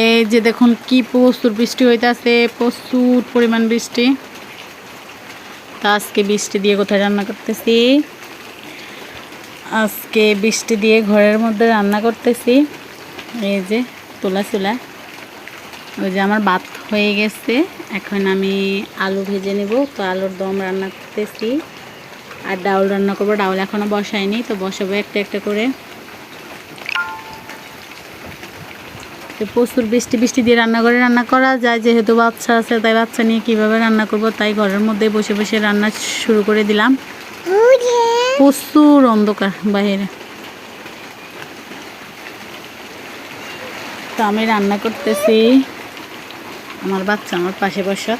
এই যে দেখুন কি প্রচুর বৃষ্টি হইতাছে, প্রচুর পরিমাণ বৃষ্টি। তা আজকে বৃষ্টি দিয়ে কোথায় রান্না করতেছি, আজকে বৃষ্টি দিয়ে ঘরের মধ্যে রান্না করতেছি। এই যে তোলা চুলা, ওই যে আমার ভাত হয়ে গেছে, এখন আমি আলু ভেজে নেব। তো আলুর দম রান্না করতেছি আর ডাউল রান্না করবো। ডাউল এখনও বসাইনি, তো বসাবো একটা একটা করে। প্রচুর বৃষ্টি দিয়ে রান্না করা যায়, যেহেতু বাচ্চা আছে তাই বাচ্চা নিয়ে কিভাবে রান্না করব, তাই ঘরের মধ্যে বসে বসে রান্না শুরু করে দিলাম। প্রচুর অন্ধকার বাইরে, তো আমি রান্না করতেছি, আমার বাচ্চা আমার পাশে বসা,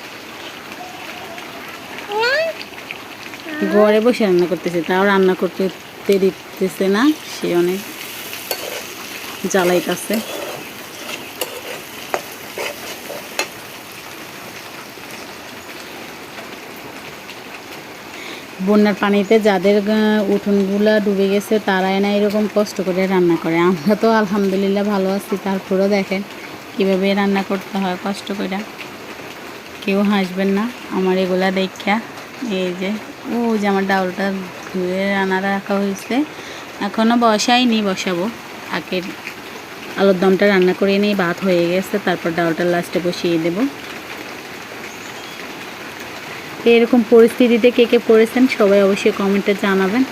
ঘরে বসে রান্না করতেছে, তাও রান্না করতে দিতেছে না, সে অনেক জ্বালাইতেছে। বন্যার পানিতে যাদের উঠোনগুলা ডুবে গেছে তারাই না এরকম কষ্ট করে রান্না করে। আমরা তো আলহামদুলিল্লাহ ভালো আছি, তারপরেও দেখেন কীভাবে রান্না করতে হয় কষ্ট করে। কেউ হাসবেন না আমার এগুলা দেখা। এই যে আমার ডাউলটা ধুয়ে রান্না রাখা হয়েছে, এখনও বসাইনি, বসাবো। আগের আলুর দমটা রান্না করে নিয়ে ভাত হয়ে গেছে, তারপর ডাউলটা লাস্টে বসিয়ে দেবো। এরকম পরিস্থিতিতে কে কে পড়েছেন সবাই অবশ্যই কমেন্টে জানাবেন।